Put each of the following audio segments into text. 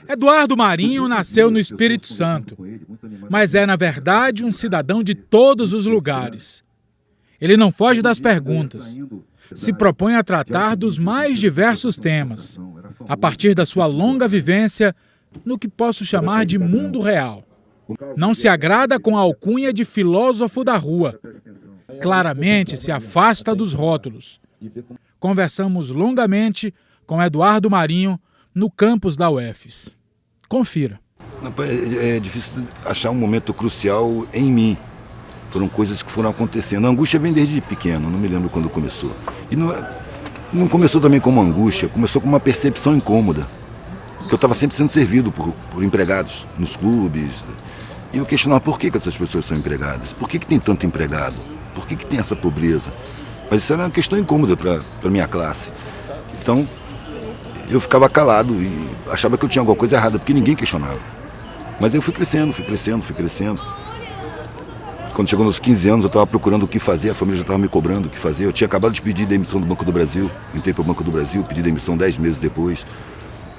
Eduardo Marinho nasceu no Espírito Santo, mas é, na verdade, um cidadão de todos os lugares. Ele não foge das perguntas. Se propõe a tratar dos mais diversos temas, a partir da sua longa vivência no que posso chamar de mundo real. Não se agrada com a alcunha de filósofo da rua. Claramente se afasta dos rótulos. Conversamos longamente com Eduardo Marinho no campus da UFES. Confira. É difícil achar um momento crucial em mim. Foram coisas que foram acontecendo. A angústia vem desde pequeno, não me lembro quando começou. E não começou também como angústia, começou como uma percepção incômoda. Que eu estava sempre sendo servido por empregados nos clubes. E eu questionava por que essas pessoas são empregadas. Por que tem tanto empregado? Por que tem essa pobreza? Mas isso era uma questão incômoda para a minha classe. Então, eu ficava calado e achava que eu tinha alguma coisa errada, porque ninguém questionava. Mas eu fui crescendo. Quando chegou nos 15 anos, eu estava procurando o que fazer, a família já estava me cobrando o que fazer. Eu tinha acabado de pedir demissão do Banco do Brasil, entrei para o Banco do Brasil, pedi demissão 10 meses depois,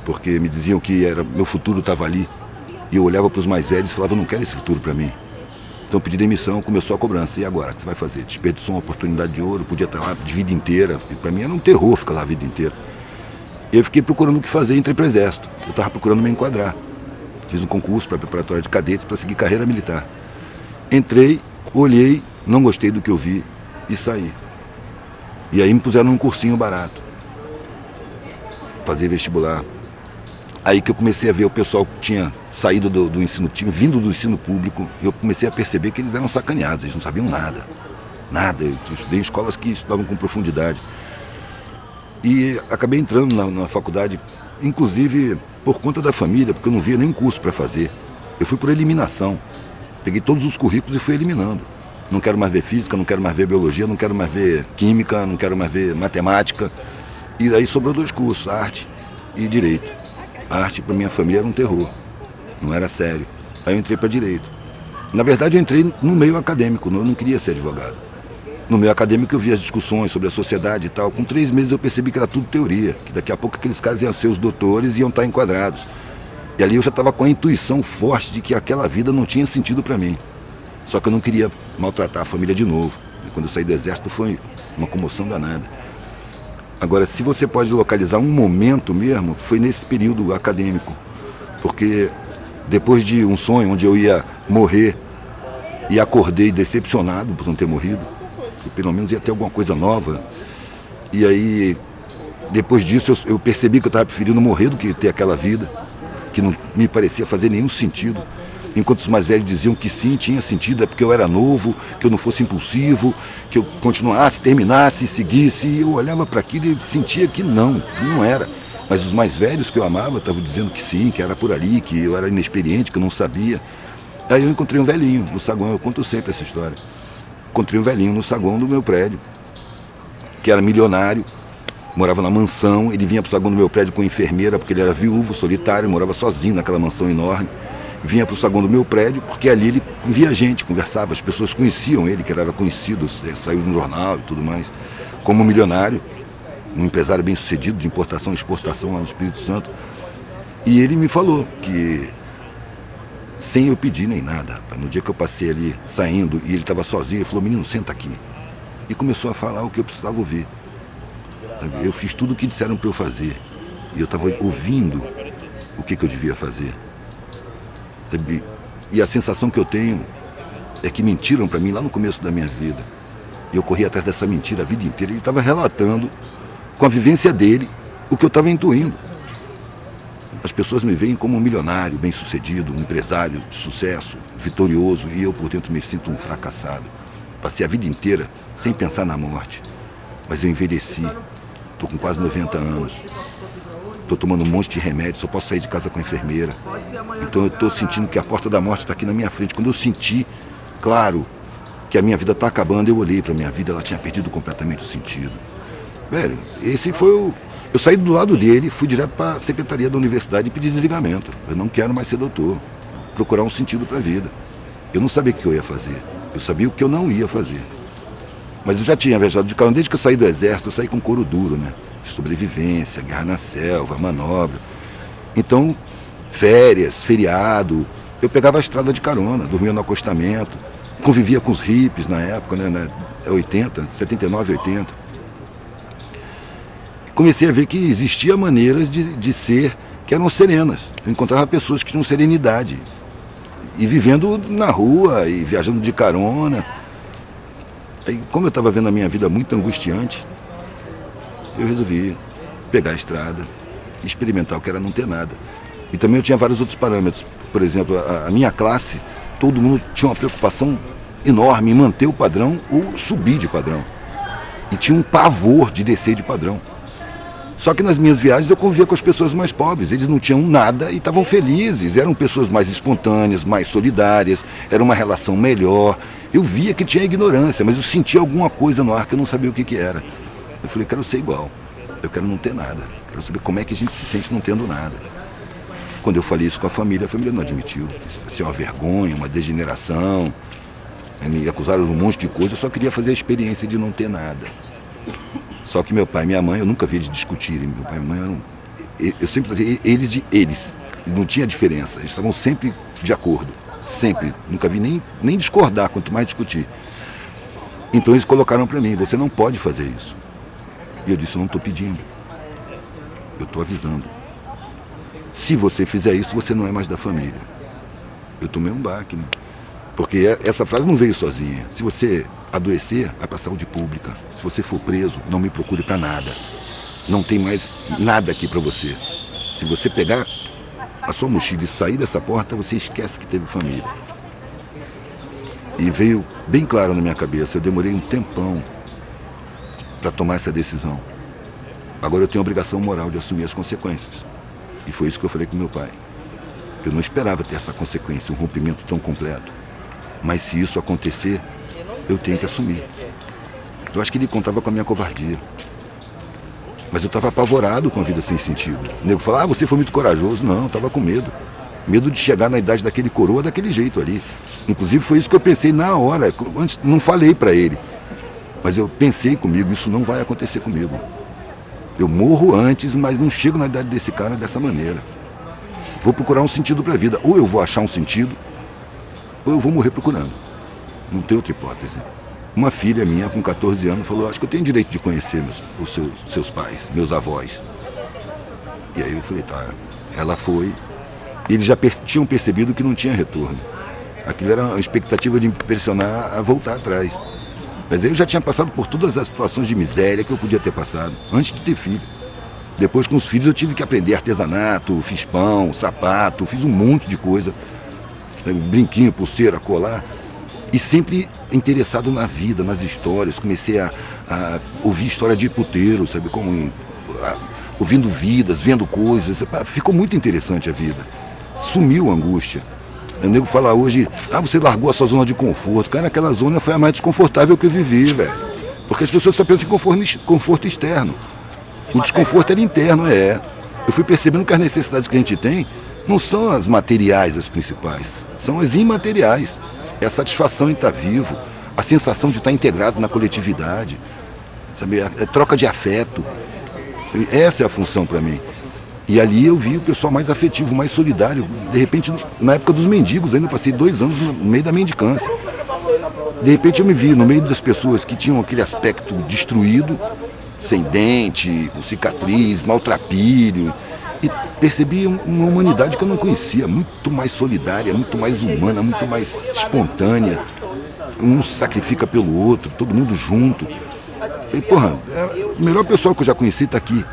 porque me diziam que meu futuro estava ali. E eu olhava para os mais velhos e falava, eu não quero esse futuro para mim. Então eu pedi demissão, começou a cobrança. E agora, o que você vai fazer? Desperdiçou uma oportunidade de ouro, podia estar lá de vida inteira. E para mim era um terror ficar lá a vida inteira. E eu fiquei procurando o que fazer, entrei para o Exército. Eu estava procurando me enquadrar. Fiz um concurso para preparatória de cadetes para seguir carreira militar. Entrei, olhei, não gostei do que eu vi e saí. E aí me puseram num cursinho barato. Fazer vestibular. Aí que eu comecei a ver o pessoal que tinha saído do ensino, tinha vindo do ensino público, e eu comecei a perceber que eles eram sacaneados, eles não sabiam nada. Nada. Eu estudei em escolas que estudavam com profundidade. E acabei entrando na faculdade, inclusive por conta da família, porque eu não via nenhum curso para fazer. Eu fui por eliminação. Peguei todos os currículos e fui eliminando. Não quero mais ver física, não quero mais ver biologia, não quero mais ver química, não quero mais ver matemática. E aí sobrou 2 cursos, arte e direito. A arte para minha família era um terror, não era sério. Aí eu entrei para direito. Na verdade eu entrei no meio acadêmico, eu não queria ser advogado. No meio acadêmico eu via as discussões sobre a sociedade e tal. Com 3 meses eu percebi que era tudo teoria, que daqui a pouco aqueles caras iam ser os doutores e iam estar enquadrados. E ali eu já estava com a intuição forte de que aquela vida não tinha sentido para mim. Só que eu não queria maltratar a família de novo. E quando eu saí do Exército foi uma comoção danada. Agora, se você pode localizar um momento mesmo, foi nesse período acadêmico. Porque depois de um sonho onde eu ia morrer e acordei decepcionado por não ter morrido, que pelo menos ia ter alguma coisa nova. E aí, depois disso, eu percebi que eu estava preferindo morrer do que ter aquela vida, que não me parecia fazer nenhum sentido. Enquanto os mais velhos diziam que sim, tinha sentido, é porque eu era novo, que eu não fosse impulsivo, que eu continuasse, terminasse, seguisse. E eu olhava para aquilo e sentia que não era. Mas os mais velhos que eu amava estavam dizendo que sim, que era por ali, que eu era inexperiente, que eu não sabia. Aí eu encontrei um velhinho no saguão, eu conto sempre essa história. Encontrei um velhinho no saguão do meu prédio, que era milionário, morava na mansão, ele vinha para o saguão do meu prédio com enfermeira, porque ele era viúvo, solitário, morava sozinho naquela mansão enorme. Vinha para o saguão do meu prédio, porque ali ele via gente, conversava, as pessoas conheciam ele, que ele era conhecido, saiu no jornal e tudo mais, como milionário, um empresário bem sucedido de importação e exportação lá no Espírito Santo. E ele me falou que, sem eu pedir nem nada, no dia que eu passei ali saindo e ele estava sozinho, ele falou, menino, senta aqui. E começou a falar o que eu precisava ouvir. Eu fiz tudo o que disseram para eu fazer. E eu estava ouvindo o que eu devia fazer. E a sensação que eu tenho é que mentiram para mim lá no começo da minha vida. E eu corri atrás dessa mentira a vida inteira. Ele estava relatando, com a vivência dele, o que eu estava intuindo. As pessoas me veem como um milionário, bem-sucedido, um empresário de sucesso, vitorioso, e eu por dentro me sinto um fracassado. Passei a vida inteira sem pensar na morte. Mas eu envelheci, estou com quase 90 anos. Estou tomando um monte de remédio, só posso sair de casa com a enfermeira. Então eu estou sentindo que a porta da morte está aqui na minha frente. Quando eu senti, claro, que a minha vida está acabando, eu olhei para a minha vida, ela tinha perdido completamente o sentido. Velho, esse foi o... Eu saí do lado dele, fui direto para a secretaria da universidade e pedi desligamento. Eu não quero mais ser doutor, procurar um sentido para a vida. Eu não sabia o que eu ia fazer, eu sabia o que eu não ia fazer. Mas eu já tinha viajado de carro, desde que eu saí do Exército, eu saí com couro duro, né? Sobrevivência, guerra na selva, manobra. Então, férias, feriado. Eu pegava a estrada de carona, dormia no acostamento, convivia com os hippies na época, né, 80, 79, 80. Comecei a ver que existia maneiras de ser que eram serenas. Eu encontrava pessoas que tinham serenidade. E vivendo na rua, e viajando de carona. Aí, como eu estava vendo a minha vida muito angustiante, eu resolvi pegar a estrada e experimentar o que era não ter nada. E também eu tinha vários outros parâmetros. Por exemplo, a minha classe, todo mundo tinha uma preocupação enorme em manter o padrão ou subir de padrão. E tinha um pavor de descer de padrão. Só que nas minhas viagens eu convivia com as pessoas mais pobres, eles não tinham nada e estavam felizes, eram pessoas mais espontâneas, mais solidárias, era uma relação melhor. Eu via que tinha ignorância, mas eu sentia alguma coisa no ar que eu não sabia o que era. Eu falei, quero ser igual, eu quero não ter nada, quero saber como é que a gente se sente não tendo nada. Quando eu falei isso com a família não admitiu. Isso é uma vergonha, uma degeneração, me acusaram de um monte de coisa, eu só queria fazer a experiência de não ter nada. Só que meu pai e minha mãe, eu nunca vi eles discutirem. Meu pai e minha mãe eram... Eu sempre tratei eles de eles. Não tinha diferença. Eles estavam sempre de acordo. Sempre. Nunca vi nem discordar, quanto mais discutir. Então eles colocaram para mim, você não pode fazer isso. E eu disse, eu não estou pedindo. Eu estou avisando. Se você fizer isso, você não é mais da família. Eu tomei um baque, né? Porque essa frase não veio sozinha. Se você adoecer, vai para a saúde pública. Se você for preso, não me procure para nada. Não tem mais nada aqui para você. Se você pegar a sua mochila e sair dessa porta, você esquece que teve família. E veio bem claro na minha cabeça. Eu demorei um tempão para tomar essa decisão. Agora eu tenho a obrigação moral de assumir as consequências. E foi isso que eu falei com meu pai. Eu não esperava ter essa consequência, um rompimento tão completo. Mas se isso acontecer, eu tenho que assumir. Eu acho que ele contava com a minha covardia. Mas eu estava apavorado com a vida sem sentido. O nego falava, você foi muito corajoso. Não, eu estava com medo. Medo de chegar na idade daquele coroa daquele jeito ali. Inclusive foi isso que eu pensei na hora. Antes, não falei para ele. Mas eu pensei comigo, isso não vai acontecer comigo. Eu morro antes, mas não chego na idade desse cara dessa maneira. Vou procurar um sentido para a vida. Ou eu vou achar um sentido, ou eu vou morrer procurando. Não tem outra hipótese. Uma filha minha, com 14 anos, falou, acho que eu tenho direito de conhecer os seus pais, meus avós. E aí eu falei, tá. Ela foi. Eles já tinham percebido que não tinha retorno. Aquilo era uma expectativa de me pressionar a voltar atrás. Mas aí eu já tinha passado por todas as situações de miséria que eu podia ter passado, antes de ter filho. Depois, com os filhos, eu tive que aprender artesanato, fiz pão, sapato, fiz um monte de coisa. Brinquinho, pulseira, colar. E sempre interessado na vida, nas histórias. Comecei a ouvir história de puteiro, sabe? Ouvindo vidas, vendo coisas. Ficou muito interessante a vida. Sumiu a angústia. O nego fala hoje, você largou a sua zona de conforto. Cara, aquela zona foi a mais desconfortável que eu vivi, velho. Porque as pessoas só pensam em conforto externo. O desconforto era interno, Eu fui percebendo que as necessidades que a gente tem não são as materiais as principais, são as imateriais. É a satisfação em estar vivo, a sensação de estar integrado na coletividade, sabe? A troca de afeto. Sabe? Essa é a função para mim. E ali eu vi o pessoal mais afetivo, mais solidário. De repente, na época dos mendigos, ainda passei 2 anos no meio da mendicância. De repente eu me vi no meio das pessoas que tinham aquele aspecto destruído, sem dente, com cicatriz, maltrapilho. E percebi uma humanidade que eu não conhecia, muito mais solidária, muito mais humana, muito mais espontânea. Um se sacrifica pelo outro, todo mundo junto. E, o melhor pessoal que eu já conheci está aqui.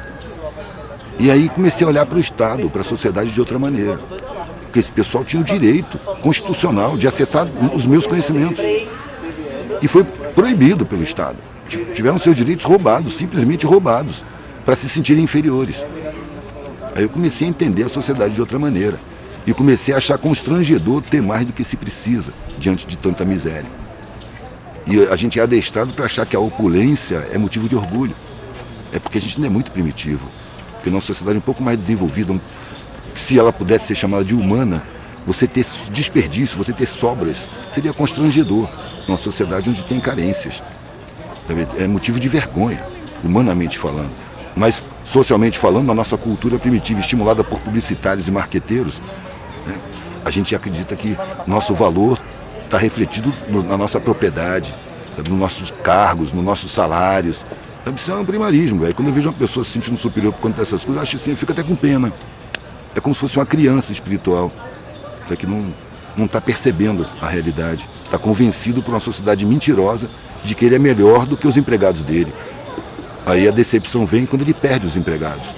E aí comecei a olhar para o Estado, para a sociedade de outra maneira. Porque esse pessoal tinha o direito constitucional de acessar os meus conhecimentos. E foi proibido pelo Estado. Tiveram seus direitos roubados, simplesmente roubados, para se sentirem inferiores. Aí eu comecei a entender a sociedade de outra maneira. E comecei a achar constrangedor ter mais do que se precisa diante de tanta miséria. E a gente é adestrado para achar que a opulência é motivo de orgulho. É porque a gente não é muito primitivo. Porque nossa sociedade é um pouco mais desenvolvida, se ela pudesse ser chamada de humana, você ter desperdício, você ter sobras, seria constrangedor numa sociedade onde tem carências. É motivo de vergonha, humanamente falando. Mas socialmente falando, na nossa cultura primitiva, estimulada por publicitários e marqueteiros, né, a gente acredita que nosso valor está refletido na nossa propriedade, sabe, nos nossos cargos, nos nossos salários. Sabe, isso é um primarismo, velho. Quando eu vejo uma pessoa se sentindo superior por conta dessas coisas, eu acho assim, eu fico até com pena. É como se fosse uma criança espiritual, que não está percebendo a realidade. Está convencido por uma sociedade mentirosa de que ele é melhor do que os empregados dele. Aí a decepção vem quando ele perde os empregados.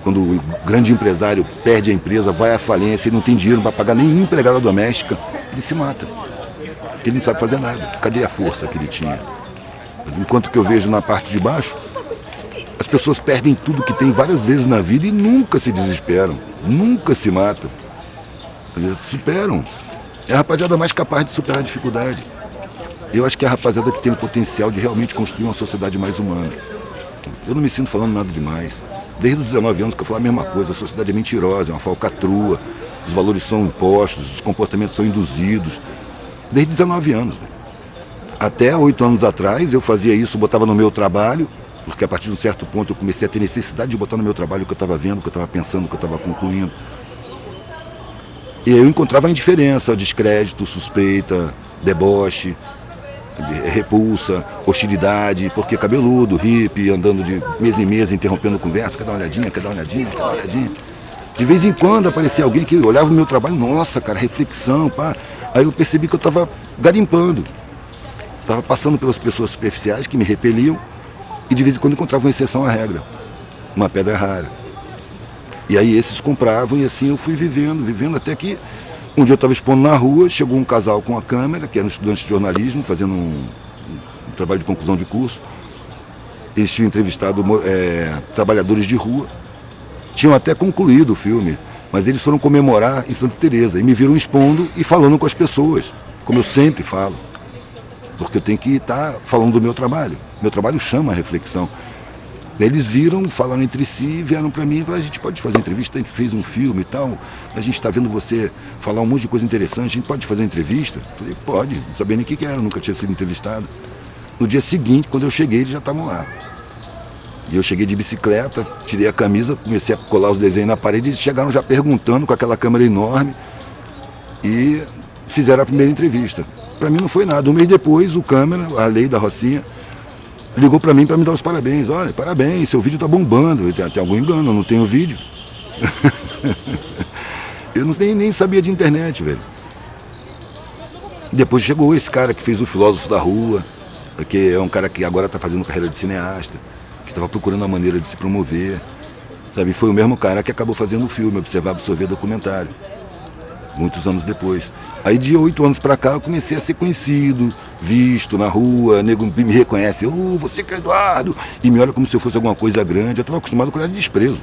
Quando o grande empresário perde a empresa, vai à falência e não tem dinheiro para pagar nenhuma empregada doméstica, ele se mata. Porque ele não sabe fazer nada. Cadê a força que ele tinha? Enquanto que eu vejo na parte de baixo, as pessoas perdem tudo que tem várias vezes na vida e nunca se desesperam, nunca se matam. Eles superam. É a rapaziada mais capaz de superar a dificuldade. Eu acho que é a rapaziada que tem o potencial de realmente construir uma sociedade mais humana. Eu não me sinto falando nada demais. Desde os 19 anos que eu falo a mesma coisa, a sociedade é mentirosa, é uma falcatrua, os valores são impostos, os comportamentos são induzidos. Desde 19 anos. Até 8 anos atrás eu fazia isso, botava no meu trabalho, porque a partir de um certo ponto eu comecei a ter necessidade de botar no meu trabalho o que eu estava vendo, o que eu estava pensando, o que eu estava concluindo. E eu encontrava indiferença, descrédito, suspeita, deboche, repulsa, hostilidade, porque cabeludo, hippie, andando de mesa em mesa, interrompendo a conversa, quer dar uma olhadinha, quer dar uma olhadinha, quer dar uma olhadinha. De vez em quando aparecia alguém que olhava o meu trabalho, nossa, cara, reflexão, pá. Aí eu percebi que eu estava garimpando, estava passando pelas pessoas superficiais que me repeliam e de vez em quando encontrava uma exceção à regra, uma pedra rara. E aí esses compravam e assim eu fui vivendo, até que um dia eu estava expondo na rua, chegou um casal com a câmera, que era um estudante de jornalismo, fazendo um trabalho de conclusão de curso. Eles tinham entrevistado trabalhadores de rua, tinham até concluído o filme, mas eles foram comemorar em Santa Teresa e me viram expondo e falando com as pessoas, como eu sempre falo, porque eu tenho que estar falando do meu trabalho. Meu trabalho chama a reflexão. Eles viram, falaram entre si, vieram para mim e falaram, a gente pode fazer entrevista, a gente fez um filme e tal, a gente está vendo você falar um monte de coisa interessante, a gente pode fazer entrevista? Eu falei, pode, não sabia nem o que era, nunca tinha sido entrevistado. No dia seguinte, quando eu cheguei, eles já estavam lá. E eu cheguei de bicicleta, tirei a camisa, comecei a colar os desenhos na parede, eles chegaram já perguntando com aquela câmera enorme e fizeram a primeira entrevista. Para mim não foi nada. Um mês depois, o câmera, a Lei da Rocinha, ligou para mim para me dar os parabéns. Olha, parabéns, seu vídeo tá bombando. Tem algum engano, eu não tenho vídeo. Eu nem sabia de internet, velho. Depois chegou esse cara que fez o Filósofo da Rua, que é um cara que agora está fazendo carreira de cineasta, que estava procurando uma maneira de se promover. Sabe, foi o mesmo cara que acabou fazendo o filme, Observar, Absorver, Documentário, muitos anos depois. Aí de 8 anos pra cá eu comecei a ser conhecido, visto na rua, nego me reconhece, você que é Eduardo, e me olha como se eu fosse alguma coisa grande. Eu estava acostumado com olhar de desprezo.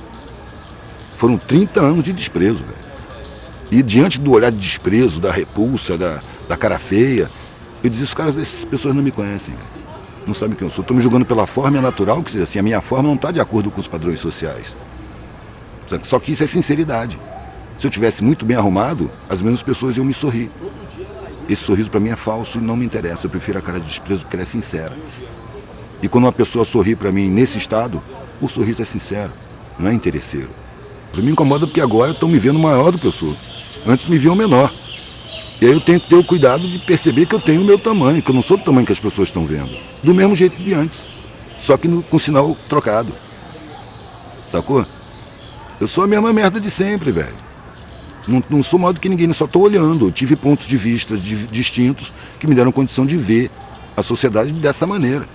Foram 30 anos de desprezo, velho. E diante do olhar de desprezo, da repulsa, da cara feia, eu dizia, essas pessoas não me conhecem, velho. Não sabem quem eu sou. Estou me julgando pela forma natural, que seja assim, a minha forma não está de acordo com os padrões sociais. Só que isso é sinceridade. Se eu tivesse muito bem arrumado, as mesmas pessoas iam me sorrir. Esse sorriso para mim é falso e não me interessa. Eu prefiro a cara de desprezo porque ela é sincera. E quando uma pessoa sorri para mim nesse estado, o sorriso é sincero, não é interesseiro. Isso me incomoda porque agora estão me vendo maior do que eu sou. Antes me viam menor. E aí eu tenho que ter o cuidado de perceber que eu tenho o meu tamanho, que eu não sou do tamanho que as pessoas estão vendo. Do mesmo jeito de antes, só que com sinal trocado. Sacou? Eu sou a mesma merda de sempre, velho. Não sou maior do que ninguém, só estou olhando. Eu tive pontos de vista distintos que me deram condição de ver a sociedade dessa maneira.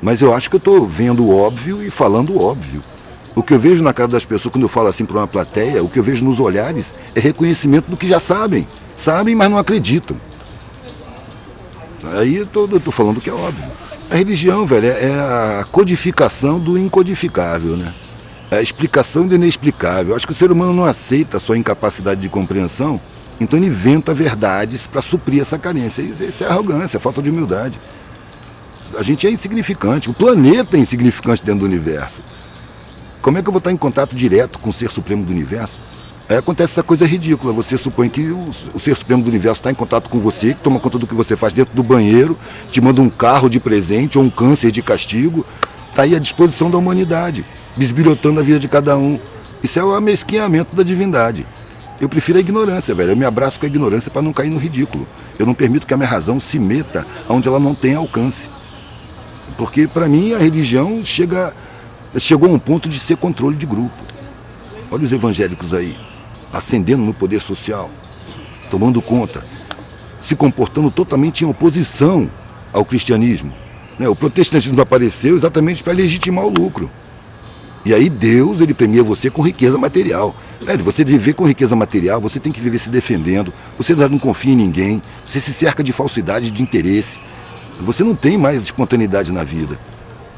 Mas eu acho que eu estou vendo o óbvio e falando o óbvio. O que eu vejo na cara das pessoas quando eu falo assim para uma plateia, o que eu vejo nos olhares é reconhecimento do que já sabem. Sabem, mas não acreditam. Aí eu tô falando que é óbvio. A religião, velho, é a codificação do incodificável, né? É a explicação do inexplicável. Eu acho que o ser humano não aceita a sua incapacidade de compreensão, então ele inventa verdades para suprir essa carência. Isso é arrogância, é falta de humildade. A gente é insignificante, o planeta é insignificante dentro do universo. Como é que eu vou estar em contato direto com o Ser Supremo do Universo? Aí acontece essa coisa ridícula, você supõe que o Ser Supremo do Universo está em contato com você, que toma conta do que você faz dentro do banheiro, te manda um carro de presente ou um câncer de castigo, está aí à disposição da humanidade. bisbilhotando a vida de cada um. Isso é o amesquinhamento da divindade. Eu prefiro a ignorância, velho. Eu me abraço com a ignorância para não cair no ridículo. Eu não permito que a minha razão se meta onde ela não tem alcance. Porque, para mim, a religião chegou a um ponto de ser controle de grupo. Olha os evangélicos aí, ascendendo no poder social, tomando conta, se comportando totalmente em oposição ao cristianismo. O protestantismo apareceu exatamente para legitimar o lucro. E aí Deus, ele premia você com riqueza material. Velho, você viver com riqueza material, você tem que viver se defendendo, você não confia em ninguém, você se cerca de falsidade, de interesse. Você não tem mais espontaneidade na vida.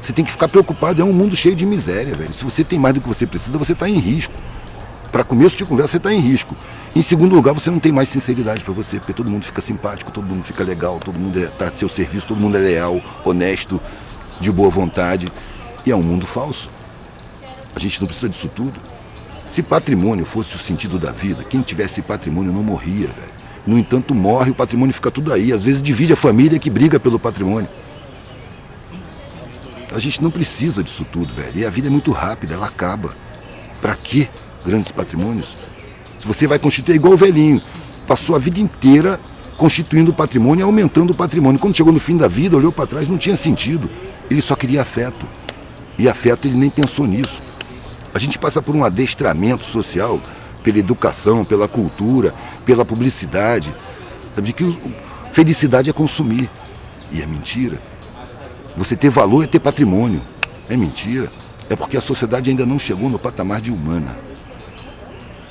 Você tem que ficar preocupado, é um mundo cheio de miséria, velho. Se você tem mais do que você precisa, você está em risco. Para começo de conversa, você está em risco. Em segundo lugar, você não tem mais sinceridade para você, porque todo mundo fica simpático, todo mundo fica legal, todo mundo está a seu serviço, todo mundo é leal, honesto, de boa vontade. E é um mundo falso. A gente não precisa disso tudo. Se patrimônio fosse o sentido da vida, quem tivesse patrimônio não morria, velho. No entanto, morre, o patrimônio fica tudo aí. Às vezes divide a família que briga pelo patrimônio. A gente não precisa disso tudo, velho. E a vida é muito rápida, ela acaba. Pra quê grandes patrimônios? Se você vai constituir igual o velhinho, passou a vida inteira constituindo patrimônio e aumentando o patrimônio. Quando chegou no fim da vida, olhou para trás, não tinha sentido. Ele só queria afeto. E afeto ele nem pensou nisso. A gente passa por um adestramento social, pela educação, pela cultura, pela publicidade, sabe, de que felicidade é consumir. E é mentira. Você ter valor é ter patrimônio. É mentira. É porque a sociedade ainda não chegou no patamar de humana.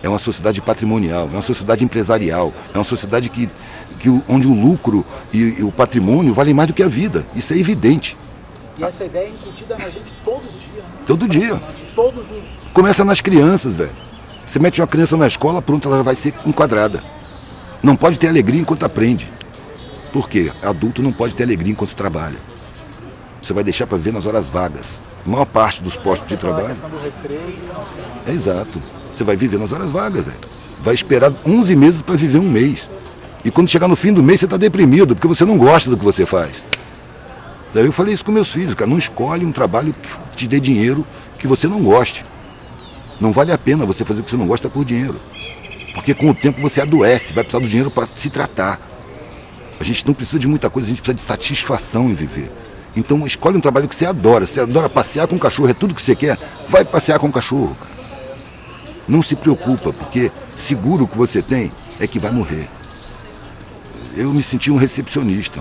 É uma sociedade patrimonial, é uma sociedade empresarial, é uma sociedade onde o lucro e o patrimônio valem mais do que a vida. Isso é evidente. E essa ideia é incutida na gente todo dia, né? Todo dia. Todos os... Começa nas crianças, velho. Você mete uma criança na escola, pronto, ela vai ser enquadrada. Não pode ter alegria enquanto aprende. Por quê? Adulto não pode ter alegria enquanto trabalha. Você vai deixar para viver nas horas vagas. A maior parte dos postos de trabalho... É exato. Você vai viver nas horas vagas, velho. Vai esperar 11 meses para viver um mês. E quando chegar no fim do mês, você está deprimido, porque você não gosta do que você faz. Daí eu falei isso com meus filhos, cara. Não escolhe um trabalho que te dê dinheiro que você não goste. Não vale a pena você fazer o que você não gosta por dinheiro. Porque com o tempo você adoece, vai precisar do dinheiro para se tratar. A gente não precisa de muita coisa, a gente precisa de satisfação em viver. Então escolhe um trabalho que você adora. Você adora passear com o cachorro, é tudo que você quer. Vai passear com o cachorro, cara. Não se preocupa, porque seguro que você tem é que vai morrer. Eu me senti um recepcionista,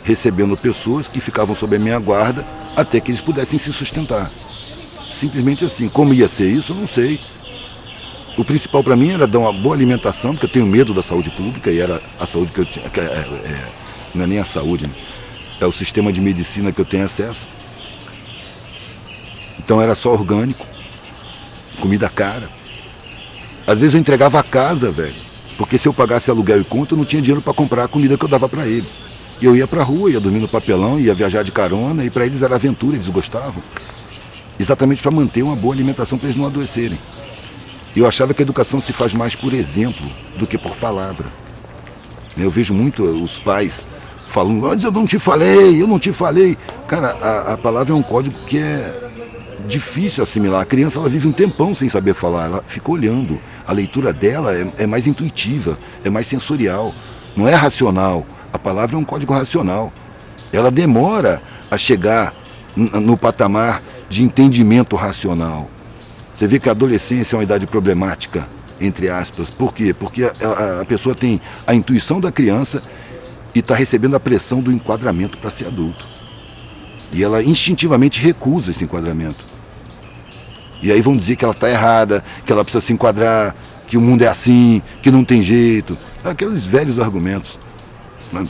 recebendo pessoas que ficavam sob a minha guarda até que eles pudessem se sustentar. Simplesmente assim. Como ia ser isso, eu não sei. O principal para mim era dar uma boa alimentação, porque eu tenho medo da saúde pública, e era a saúde que eu tinha. Não é nem a saúde, né? É o sistema de medicina que eu tenho acesso. Então era só orgânico, comida cara. Às vezes eu entregava a casa, velho, porque se eu pagasse aluguel e conta, eu não tinha dinheiro para comprar a comida que eu dava para eles. E eu ia pra rua, ia dormir no papelão, ia viajar de carona, e para eles era aventura, eles gostavam. Exatamente para manter uma boa alimentação para eles não adoecerem. Eu achava que a educação se faz mais por exemplo do que por palavra. Eu vejo muito os pais falando, mas eu não te falei. Cara, a palavra é um código que é difícil assimilar. A criança, ela vive um tempão sem saber falar, ela fica olhando. A leitura dela é mais intuitiva, é mais sensorial, não é racional. A palavra é um código racional. Ela demora a chegar no patamar de entendimento racional. Você vê que a adolescência é uma idade problemática, entre aspas. Por quê? Porque a pessoa tem a intuição da criança e está recebendo a pressão do enquadramento para ser adulto. E ela instintivamente recusa esse enquadramento. E aí vão dizer que ela está errada, que ela precisa se enquadrar, que o mundo é assim, que não tem jeito. Aqueles velhos argumentos.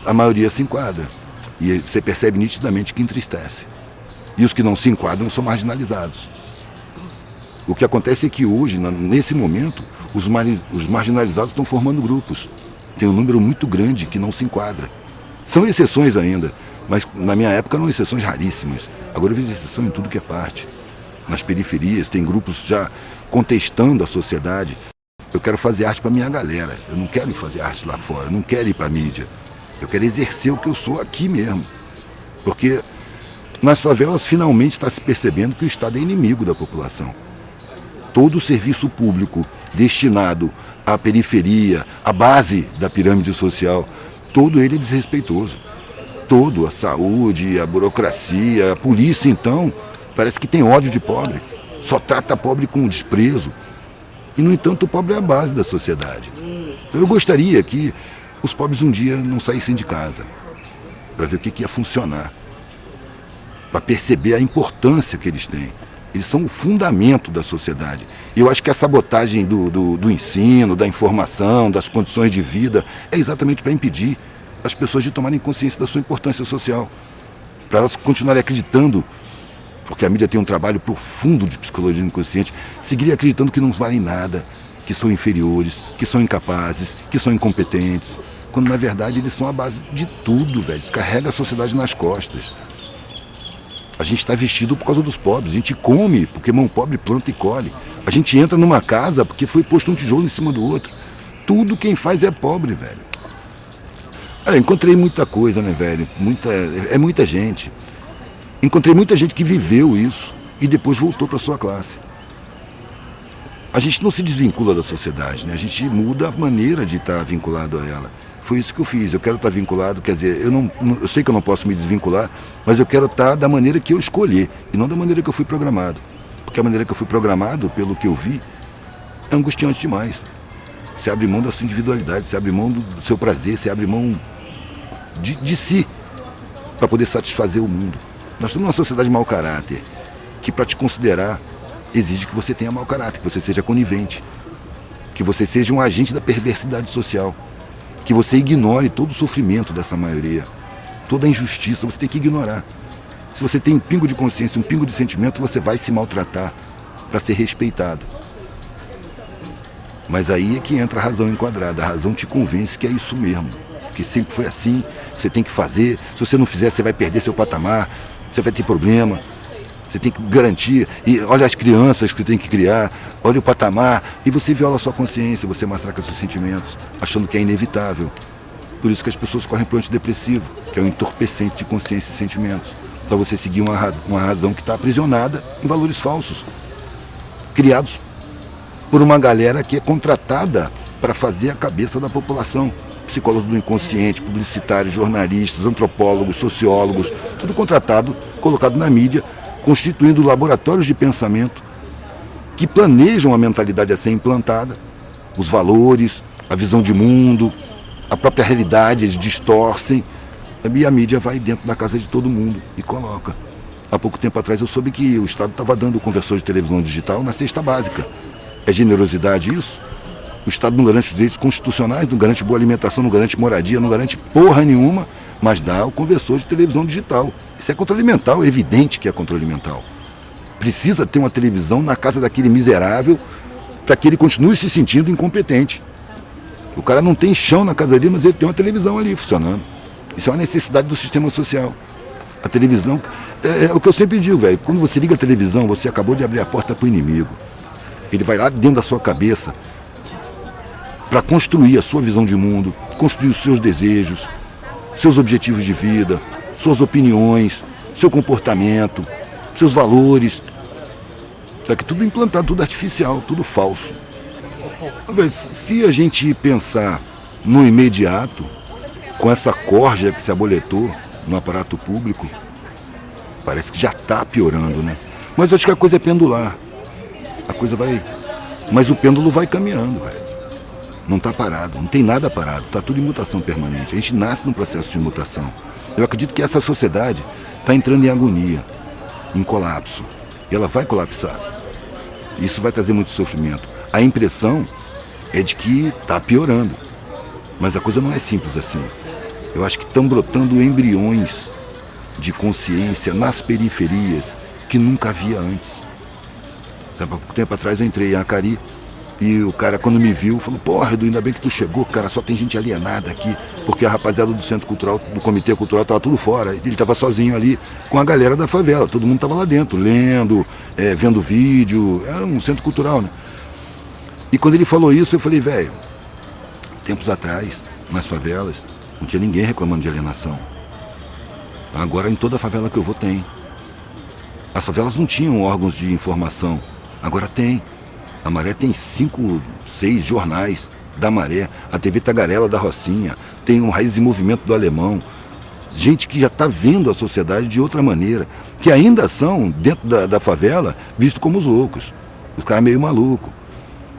A maioria se enquadra. E você percebe nitidamente que entristece. E os que não se enquadram são marginalizados. O que acontece é que hoje, nesse momento, os marginalizados estão formando grupos. Tem um número muito grande que não se enquadra. São exceções ainda, mas na minha época eram exceções raríssimas. Agora eu vejo exceção em tudo que é parte. Nas periferias, tem grupos já contestando a sociedade. Eu quero fazer arte para minha galera. Eu não quero ir fazer arte lá fora, eu não quero ir para a mídia. Eu quero exercer o que eu sou aqui mesmo. Porque Nas favelas, finalmente está se percebendo que o Estado é inimigo da população. Todo o serviço público destinado à periferia, à base da pirâmide social, todo ele é desrespeitoso. Todo, a saúde, a burocracia, a polícia, então, parece que tem ódio de pobre. Só trata pobre com desprezo. E, no entanto, o pobre é a base da sociedade. Eu gostaria que os pobres um dia não saíssem de casa, para ver o que ia funcionar, para perceber a importância que eles têm. Eles são o fundamento da sociedade. E eu acho que a sabotagem do ensino, da informação, das condições de vida, é exatamente para impedir as pessoas de tomarem consciência da sua importância social, para elas continuarem acreditando, porque a mídia tem um trabalho profundo de psicologia inconsciente, seguirem acreditando que não valem nada, que são inferiores, que são incapazes, que são incompetentes, quando na verdade eles são a base de tudo, velho. Eles carregam a sociedade nas costas. A gente está vestido por causa dos pobres, a gente come porque mão pobre planta e colhe. A gente entra numa casa porque foi posto um tijolo em cima do outro. Tudo quem faz é pobre, velho. Encontrei muita coisa, né, velho? Muita gente. Encontrei muita gente que viveu isso e depois voltou para sua classe. A gente não se desvincula da sociedade, né? A gente muda a maneira de estar vinculado a ela. Foi isso que eu fiz. Eu quero estar vinculado, quer dizer, eu sei que eu não posso me desvincular, mas eu quero estar da maneira que eu escolhi e não da maneira que eu fui programado. Porque a maneira que eu fui programado, pelo que eu vi, é angustiante demais. Você abre mão da sua individualidade, você abre mão do seu prazer, você abre mão de si para poder satisfazer o mundo. Nós estamos numa sociedade de mau caráter, que para te considerar exige que você tenha mau caráter, que você seja conivente, que você seja um agente da perversidade social, que você ignore todo o sofrimento dessa maioria, toda a injustiça, você tem que ignorar. Se você tem um pingo de consciência, um pingo de sentimento, você vai se maltratar para ser respeitado. Mas aí é que entra a razão enquadrada, a razão te convence que é isso mesmo, que sempre foi assim, você tem que fazer, se você não fizer você vai perder seu patamar, você vai ter problema, você tem que garantir, e olha as crianças que você tem que criar, olha o patamar, e você viola a sua consciência, você massacra seus sentimentos, achando que é inevitável. Por isso que as pessoas correm para o antidepressivo, que é um entorpecente de consciência e sentimentos, para você seguir uma razão que está aprisionada em valores falsos, criados por uma galera que é contratada para fazer a cabeça da população. Psicólogos do inconsciente, publicitários, jornalistas, antropólogos, sociólogos, tudo contratado, colocado na mídia, constituindo laboratórios de pensamento que planejam a mentalidade a ser implantada, os valores, a visão de mundo, a própria realidade, eles distorcem, e a mídia vai dentro da casa de todo mundo e coloca. Há pouco tempo atrás eu soube que o Estado estava dando o conversor de televisão digital na cesta básica. É generosidade isso? O Estado não garante os direitos constitucionais, não garante boa alimentação, não garante moradia, não garante porra nenhuma, mas dá o conversor de televisão digital. Isso é controle mental, é evidente que é controle mental. Precisa ter uma televisão na casa daquele miserável para que ele continue se sentindo incompetente. O cara não tem chão na casa dele, mas ele tem uma televisão ali funcionando. Isso é uma necessidade do sistema social. A televisão, é o que eu sempre digo, velho, quando você liga a televisão, você acabou de abrir a porta para o inimigo. Ele vai lá dentro da sua cabeça para construir a sua visão de mundo, construir os seus desejos, seus objetivos de vida, suas opiniões, seu comportamento, seus valores. Só que tudo implantado, tudo artificial, tudo falso. Se a gente pensar no imediato, com essa corja que se aboletou no aparato público, parece que já está piorando, né? Mas eu acho que a coisa é pendular. A coisa vai... Mas o pêndulo vai caminhando, velho. Não está parado, não tem nada parado, está tudo em mutação permanente. A gente nasce num processo de mutação. Eu acredito que essa sociedade está entrando em agonia, em colapso. E ela vai colapsar. Isso vai trazer muito sofrimento. A impressão é de que está piorando. Mas a coisa não é simples assim. Eu acho que estão brotando embriões de consciência nas periferias que nunca havia antes. Há pouco tempo atrás eu entrei em Acari e o cara, quando me viu, falou: porra, Edu, ainda bem que tu chegou, cara, só tem gente alienada aqui, porque a rapaziada do Centro Cultural, do Comitê Cultural, estava tudo fora. Ele estava sozinho ali com a galera da favela, todo mundo estava lá dentro, lendo, vendo vídeo, era um centro cultural, né? E quando ele falou isso, eu falei: velho, tempos atrás, nas favelas, não tinha ninguém reclamando de alienação. Agora em toda favela que eu vou tem. As favelas não tinham órgãos de informação, agora tem. A Maré tem 5, 6 jornais da Maré, a TV Tagarela da Rocinha, tem um Raiz em Movimento do Alemão. Gente que já está vendo a sociedade de outra maneira, que ainda são, dentro da favela, vistos como os loucos. Os caras meio malucos.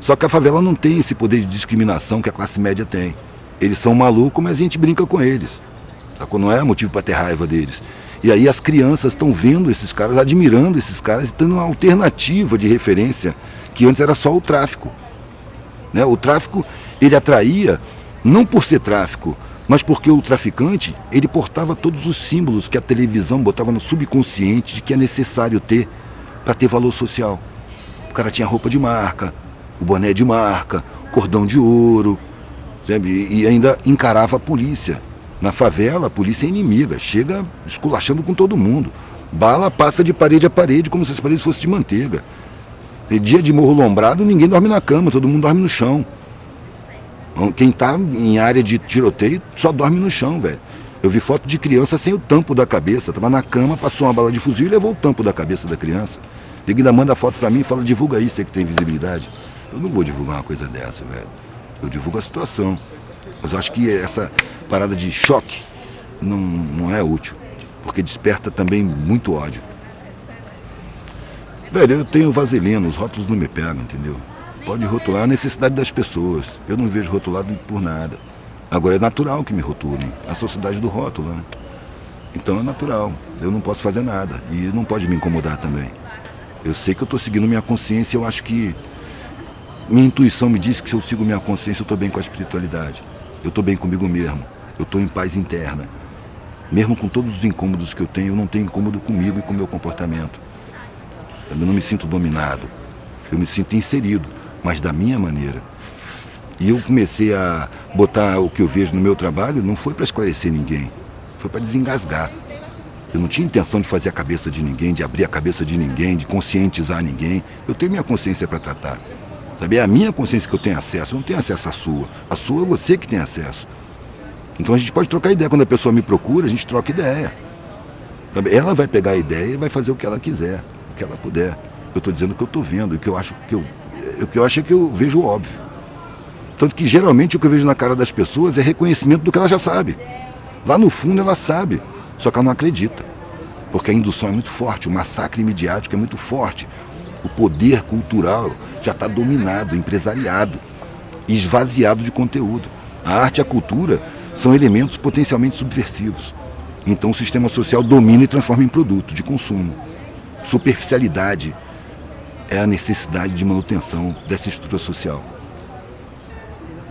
Só que a favela não tem esse poder de discriminação que a classe média tem. Eles são malucos, mas a gente brinca com eles. Sacou? Não é motivo para ter raiva deles. E aí as crianças estão vendo esses caras, admirando esses caras e tendo uma alternativa de referência, que antes era só o tráfico. Né? O tráfico, ele atraía, não por ser tráfico, mas porque o traficante, ele portava todos os símbolos que a televisão botava no subconsciente de que é necessário ter para ter valor social. O cara tinha roupa de marca, o boné de marca, cordão de ouro, sabe? E ainda encarava a polícia. Na favela, a polícia é inimiga, chega esculachando com todo mundo. Bala passa de parede a parede como se as paredes fossem de manteiga. E dia de morro lombrado, ninguém dorme na cama, todo mundo dorme no chão. Quem está em área de tiroteio só dorme no chão, velho. Eu vi foto de criança sem o tampo da cabeça. Estava na cama, passou uma bala de fuzil e levou o tampo da cabeça da criança. Ele ainda manda foto para mim e fala, divulga aí, você que tem visibilidade. Eu não vou divulgar uma coisa dessa, velho. Eu divulgo a situação. Mas eu acho que essa parada de choque não é útil. Porque desperta também muito ódio. Velho, eu tenho vaselina, os rótulos não me pegam, entendeu? Pode rotular a necessidade das pessoas. Eu não vejo rotulado por nada. Agora é natural que me rotulem. A sociedade do rótulo, né? Então é natural. Eu não posso fazer nada. E não pode me incomodar também. Eu sei que eu estou seguindo minha consciência. Eu acho que minha intuição me diz que se eu sigo minha consciência, eu estou bem com a espiritualidade. Eu estou bem comigo mesmo. Eu estou em paz interna. Mesmo com todos os incômodos que eu tenho não tenho incômodo comigo e com o meu comportamento. Eu não me sinto dominado. Eu me sinto inserido, mas da minha maneira. E eu comecei a botar o que eu vejo no meu trabalho, não foi para esclarecer ninguém, foi para desengasgar. Eu não tinha intenção de fazer a cabeça de ninguém, de abrir a cabeça de ninguém, de conscientizar ninguém. Eu tenho minha consciência para tratar. Sabe? É a minha consciência que eu tenho acesso, eu não tenho acesso à sua. A sua é você que tem acesso. Então a gente pode trocar ideia. Quando a pessoa me procura, a gente troca ideia. Sabe? Ela vai pegar a ideia e vai fazer o que ela quiser, o que ela puder. Eu estou dizendo o que eu estou vendo, o que eu acho é que eu vejo o óbvio. Tanto que geralmente o que eu vejo na cara das pessoas é reconhecimento do que ela já sabe. Lá no fundo ela sabe, só que ela não acredita. Porque a indução é muito forte, o massacre midiático é muito forte. O poder cultural já está dominado, empresariado, esvaziado de conteúdo. A arte e a cultura são elementos potencialmente subversivos. Então o sistema social domina e transforma em produto de consumo. Superficialidade é a necessidade de manutenção dessa estrutura social.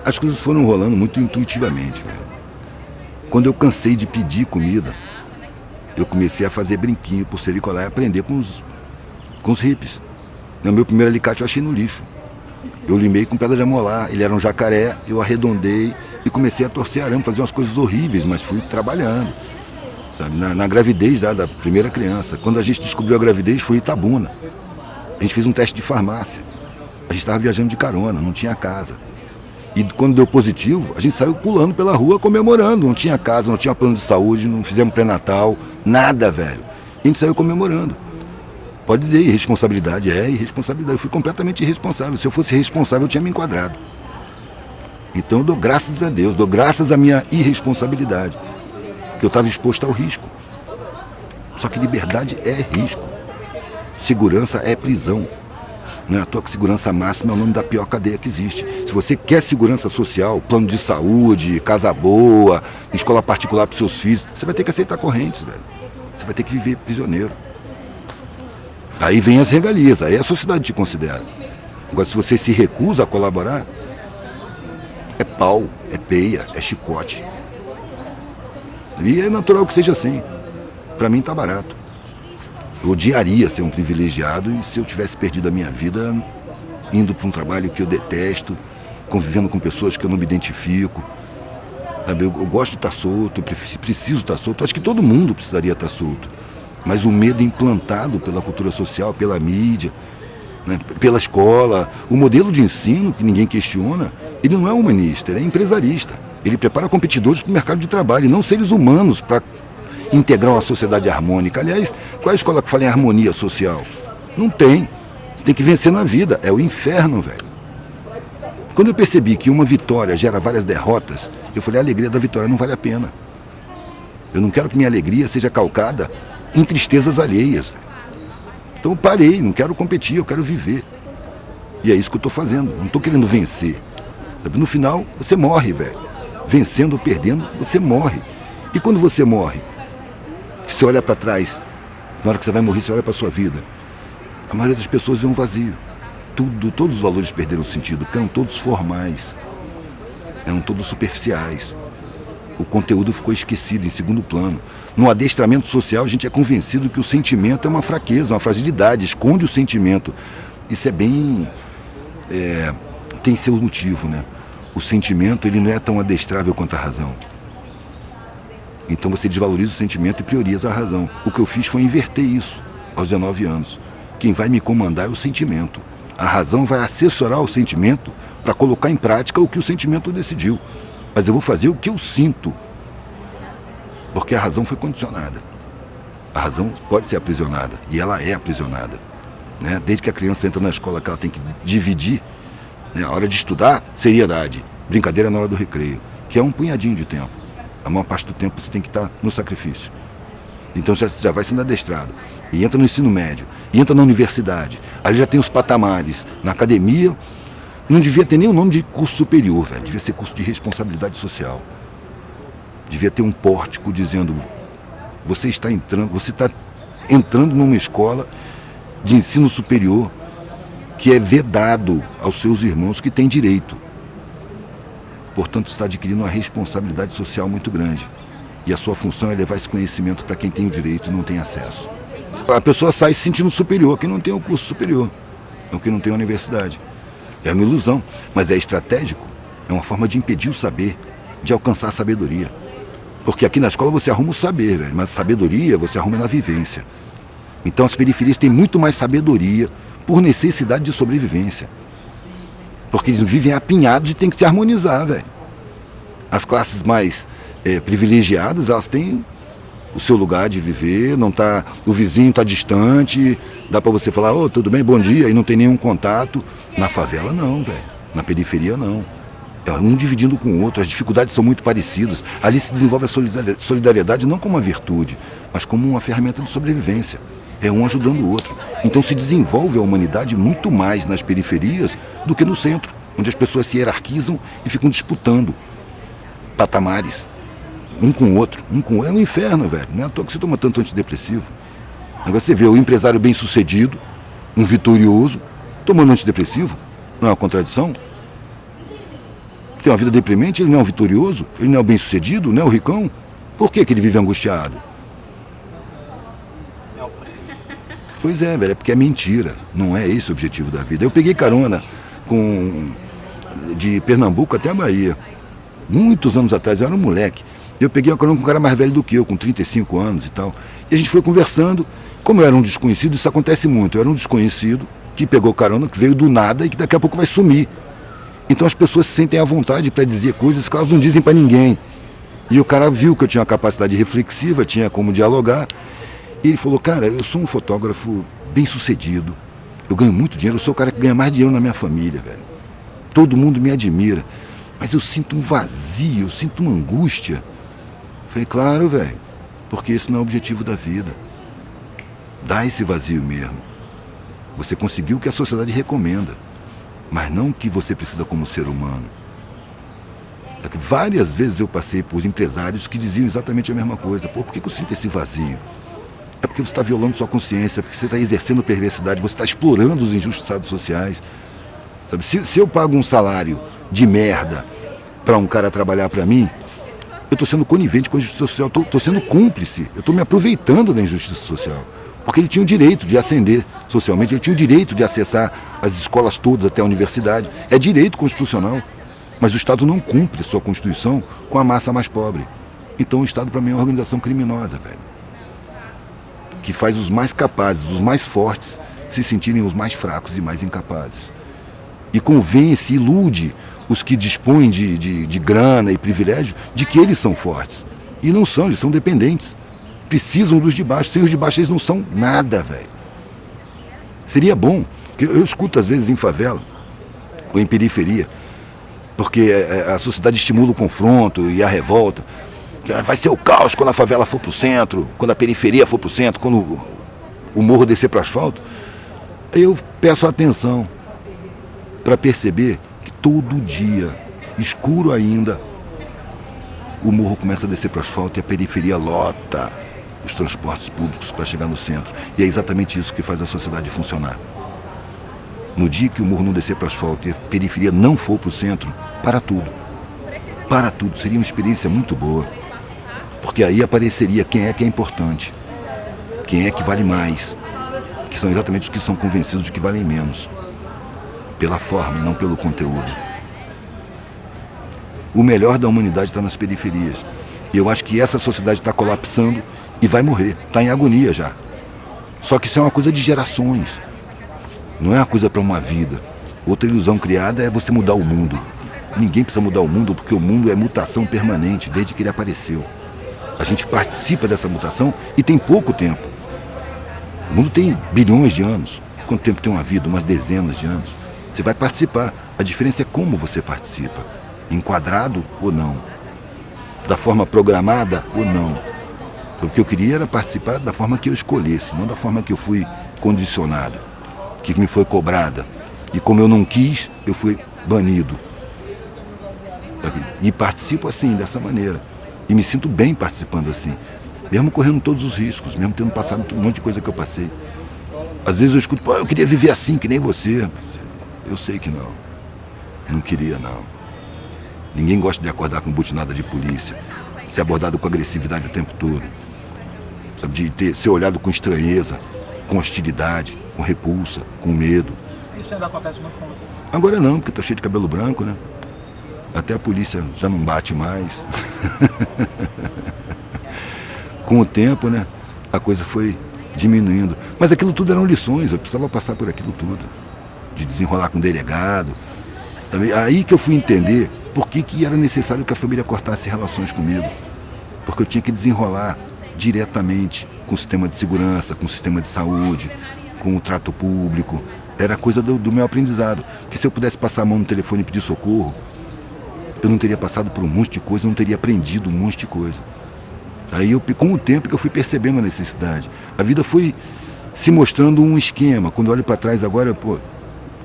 As coisas foram rolando muito intuitivamente, velho. Quando eu cansei de pedir comida, eu comecei a fazer brinquinho, pulseira e colar e aprender com os hippies. O meu primeiro alicate eu achei no lixo. Eu limei com pedra de amolar, ele era um jacaré, eu arredondei e comecei a torcer arame, fazer umas coisas horríveis, mas fui trabalhando. Sabe? Na gravidez já, da primeira criança. Quando a gente descobriu a gravidez, foi em Itabuna. A gente fez um teste de farmácia. A gente estava viajando de carona, não tinha casa. E quando deu positivo, a gente saiu pulando pela rua comemorando. Não tinha casa, não tinha plano de saúde, não fizemos pré-natal, nada, velho. E a gente saiu comemorando. Pode dizer, irresponsabilidade é irresponsabilidade. Eu fui completamente irresponsável. Se eu fosse responsável, eu tinha me enquadrado. Então eu dou graças a Deus, dou graças à minha irresponsabilidade. Que eu estava exposto ao risco. Só que liberdade é risco. Segurança é prisão. Não é à toa que segurança máxima é o nome da pior cadeia que existe. Se você quer segurança social, plano de saúde, casa boa, escola particular para os seus filhos, você vai ter que aceitar correntes, velho. Você vai ter que viver prisioneiro. Aí vem as regalias, aí a sociedade te considera. Agora, se você se recusa a colaborar, é pau, é peia, é chicote. E é natural que seja assim. Para mim tá barato. Eu odiaria ser um privilegiado e se eu tivesse perdido a minha vida indo para um trabalho que eu detesto, convivendo com pessoas que eu não me identifico. Sabe? Eu gosto de estar solto, eu preciso estar solto. Acho que todo mundo precisaria estar solto. Mas o medo implantado pela cultura social, pela mídia, né, pela escola, o modelo de ensino que ninguém questiona, ele não é humanista, ele é empresarista. Ele prepara competidores para o mercado de trabalho e não seres humanos para integrar uma sociedade harmônica. Aliás, qual é a escola que fala em harmonia social? Não tem. Você tem que vencer na vida. É o inferno, velho. Quando eu percebi que uma vitória gera várias derrotas, eu falei, a alegria da vitória não vale a pena. Eu não quero que minha alegria seja calcada em tristezas alheias. Então eu parei, não quero competir, eu quero viver. E é isso que eu estou fazendo, não estou querendo vencer. Sabe? No final, você morre, velho. Vencendo ou perdendo, você morre. E quando você morre, que você olha para trás, na hora que você vai morrer, você olha para a sua vida, a maioria das pessoas vê um vazio. Todos os valores perderam sentido, porque eram todos formais, eram todos superficiais. O conteúdo ficou esquecido em segundo plano. No adestramento social, a gente é convencido que o sentimento é uma fraqueza, uma fragilidade, esconde o sentimento. Isso é bem... tem seu motivo, né? O sentimento, ele não é tão adestrável quanto a razão. Então você desvaloriza o sentimento e prioriza a razão. O que eu fiz foi inverter isso aos 19 anos. Quem vai me comandar é o sentimento. A razão vai assessorar o sentimento para colocar em prática o que o sentimento decidiu. Mas eu vou fazer o que eu sinto. Porque a razão foi condicionada. A razão pode ser aprisionada. E ela é aprisionada. Né? Desde que a criança entra na escola, que ela tem que dividir, né? A hora de estudar, seriedade. Brincadeira na hora do recreio. Que é um punhadinho de tempo. A maior parte do tempo você tem que estar no sacrifício. Então já vai sendo adestrado. E entra no ensino médio. E entra na universidade. Ali já tem os patamares. Na academia, não devia ter nem o nome de curso superior, velho. Devia ser curso de responsabilidade social. Devia ter um pórtico dizendo: você está entrando numa escola de ensino superior que é vedado aos seus irmãos que têm direito. Portanto, está adquirindo uma responsabilidade social muito grande. E a sua função é levar esse conhecimento para quem tem o direito e não tem acesso. A pessoa sai se sentindo superior, quem não tem o curso superior, ou quem não tem a universidade. É uma ilusão, mas é estratégico. É uma forma de impedir o saber, de alcançar a sabedoria. Porque aqui na escola você arruma o saber, velho, mas a sabedoria você arruma na vivência. Então as periferias têm muito mais sabedoria por necessidade de sobrevivência. Porque eles vivem apinhados e têm que se harmonizar, velho. As classes mais privilegiadas, elas têm o seu lugar de viver, não tá, o vizinho está distante, dá para você falar, ô, tudo bem, bom dia, e não tem nenhum contato. Na favela não, velho. Na periferia não. É um dividindo com o outro, as dificuldades são muito parecidas. Ali se desenvolve a solidariedade não como uma virtude, mas como uma ferramenta de sobrevivência. É um ajudando o outro. Então se desenvolve a humanidade muito mais nas periferias do que no centro, onde as pessoas se hierarquizam e ficam disputando patamares, um com o outro. É um inferno, velho. Não é à toa que você toma tanto antidepressivo. Agora você vê o empresário bem-sucedido, um vitorioso, tomando antidepressivo. Não é uma contradição? Tem uma vida deprimente, ele não é um vitorioso, ele não é o bem-sucedido, não é o ricão. Por que ele vive angustiado? Pois é, velho, é porque é mentira. Não é esse o objetivo da vida. Eu peguei carona de Pernambuco até a Bahia. Muitos anos atrás, eu era um moleque. Eu peguei uma carona com um cara mais velho do que eu, com 35 anos e tal. E a gente foi conversando. Como eu era um desconhecido, isso acontece muito. Eu era um desconhecido que pegou carona, que veio do nada e que daqui a pouco vai sumir. Então as pessoas se sentem à vontade para dizer coisas que elas não dizem para ninguém. E o cara viu que eu tinha uma capacidade reflexiva, tinha como dialogar. E ele falou, cara, eu sou um fotógrafo bem sucedido. Eu ganho muito dinheiro, eu sou o cara que ganha mais dinheiro na minha família, velho. Todo mundo me admira. Mas eu sinto um vazio, eu sinto uma angústia. Eu falei, claro, velho, porque esse não é o objetivo da vida. Dá esse vazio mesmo. Você conseguiu o que a sociedade recomenda, mas não o que você precisa como ser humano. Várias vezes eu passei por empresários que diziam exatamente a mesma coisa. Pô, por que eu sinto esse vazio? É porque você está violando sua consciência, porque você está exercendo perversidade, você está explorando os injustiçados sociais. Sabe? Se eu pago um salário de merda para um cara trabalhar para mim, eu estou sendo conivente com a injustiça social, estou sendo cúmplice, eu estou me aproveitando da injustiça social. Porque ele tinha o direito de ascender socialmente, ele tinha o direito de acessar as escolas todas até a universidade. É direito constitucional, mas o Estado não cumpre sua Constituição com a massa mais pobre. Então o Estado para mim é uma organização criminosa, velho. Que faz os mais capazes, os mais fortes, se sentirem os mais fracos e mais incapazes. E convence, ilude os que dispõem de grana e privilégio de que eles são fortes. E não são, eles são dependentes. precisam dos de baixo. Sem os de baixo eles não são nada, velho. Seria bom, eu escuto às vezes em favela ou em periferia, porque a sociedade estimula o confronto e a revolta. Vai ser o caos quando a favela for pro centro, quando a periferia for pro centro, quando o morro descer pro asfalto. Aí eu peço atenção para perceber que todo dia, escuro ainda, o morro começa a descer pro asfalto e a periferia lota os transportes públicos para chegar no centro. E é exatamente isso que faz a sociedade funcionar. No dia que o morro não descer para o asfalto e a periferia não for para o centro, para tudo. Para tudo. Seria uma experiência muito boa. Porque aí apareceria quem é importante. Quem é que vale mais. Que são exatamente os que são convencidos de que valem menos. Pela forma e não pelo conteúdo. O melhor da humanidade está nas periferias. E eu acho que essa sociedade está colapsando e vai morrer. Está em agonia já. Só que isso é uma coisa de gerações. Não é uma coisa para uma vida. Outra ilusão criada é você mudar o mundo. Ninguém precisa mudar o mundo porque o mundo é mutação permanente desde que ele apareceu. A gente participa dessa mutação e tem pouco tempo. O mundo tem bilhões de anos. Quanto tempo tem uma vida? Umas dezenas de anos. Você vai participar. A diferença é como você participa. Enquadrado ou não. Da forma programada ou não. O que eu queria era participar da forma que eu escolhesse, não da forma que eu fui condicionado, que me foi cobrada. E como eu não quis, eu fui banido. E participo assim, dessa maneira. E me sinto bem participando assim. Mesmo correndo todos os riscos, mesmo tendo passado um monte de coisa que eu passei. Às vezes eu escuto, pô, eu queria viver assim, que nem você. Eu sei que não. Não queria, não. Ninguém gosta de acordar com butinada de polícia, ser abordado com agressividade o tempo todo. Sabe, ser olhado com estranheza, com hostilidade, com repulsa, com medo. Isso ainda acontece muito com você? Agora não, porque eu tô cheio de cabelo branco, né? Até a polícia já não bate mais. Com o tempo, né, a coisa foi diminuindo. Mas aquilo tudo eram lições, eu precisava passar por aquilo tudo. De desenrolar com o delegado. Aí que eu fui entender por que era necessário que a família cortasse relações comigo. Porque eu tinha que desenrolar diretamente com o sistema de segurança, com o sistema de saúde, com o trato público. Era coisa do meu aprendizado. Porque se eu pudesse passar a mão no telefone e pedir socorro, eu não teria passado por um monte de coisa, não teria aprendido um monte de coisa. Aí, com o tempo que eu fui percebendo a necessidade. A vida foi se mostrando um esquema. Quando eu olho para trás agora,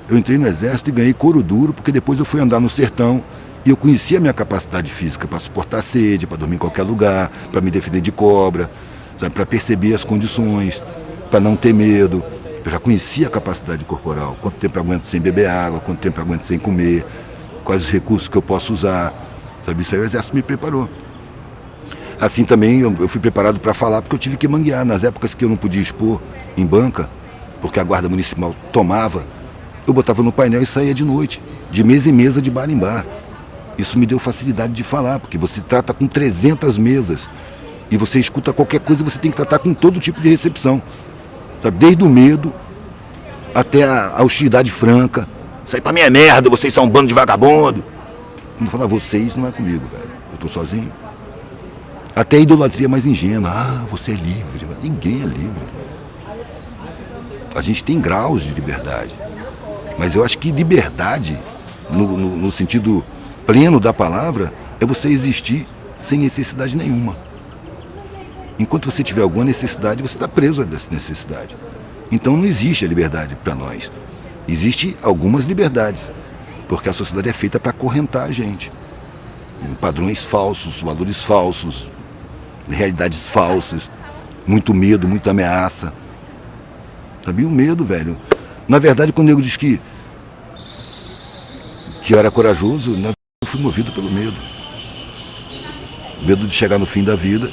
eu entrei no exército e ganhei couro duro, porque depois eu fui andar no sertão e eu conhecia a minha capacidade física para suportar sede, para dormir em qualquer lugar, para me defender de cobra, para perceber as condições, para não ter medo. Eu já conhecia a capacidade corporal, quanto tempo eu aguento sem beber água, quanto tempo eu aguento sem comer, quais os recursos que eu posso usar. Sabe, isso aí o exército me preparou. Assim também eu fui preparado para falar, porque eu tive que manguear. Nas épocas que eu não podia expor em banca, porque a guarda municipal tomava, eu botava no painel e saía de noite, de mesa em mesa, de bar em bar. Isso me deu facilidade de falar, porque você trata com 300 mesas e você escuta qualquer coisa, você tem que tratar com todo tipo de recepção. Sabe? Desde o medo até a hostilidade franca. Isso aí pra mim é merda, vocês são um bando de vagabundo. Quando eu falar vocês, não é comigo, velho. Eu tô sozinho. Até a idolatria mais ingênua. Ah, você é livre. Ninguém é livre. A gente tem graus de liberdade. Mas eu acho que liberdade, no sentido pleno da palavra, é você existir sem necessidade nenhuma. Enquanto você tiver alguma necessidade, você está preso a essa necessidade. Então não existe a liberdade para nós. Existem algumas liberdades, porque a sociedade é feita para acorrentar a gente. Em padrões falsos, valores falsos, realidades falsas, muito medo, muita ameaça. Sabia o medo, velho? Na verdade, quando o nego diz que eu era corajoso, na verdade, eu fui movido pelo medo. Medo de chegar no fim da vida,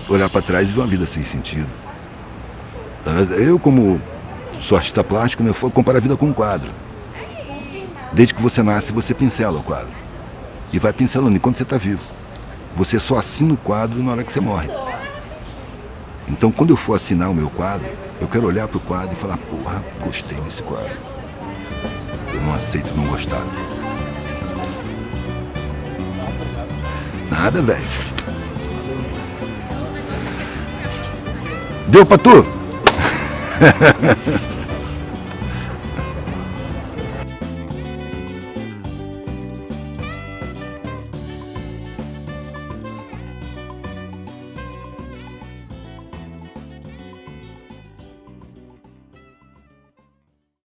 olhar para trás e ver uma vida sem sentido. Eu, como sou artista plástico, né, eu comparo a vida com um quadro. Desde que você nasce, você pincela o quadro. E vai pincelando enquanto você está vivo. Você só assina o quadro na hora que você morre. Então, quando eu for assinar o meu quadro, eu quero olhar para o quadro e falar, porra, gostei desse quadro. Eu não aceito não gostar. Nada, velho. Deu pra tu?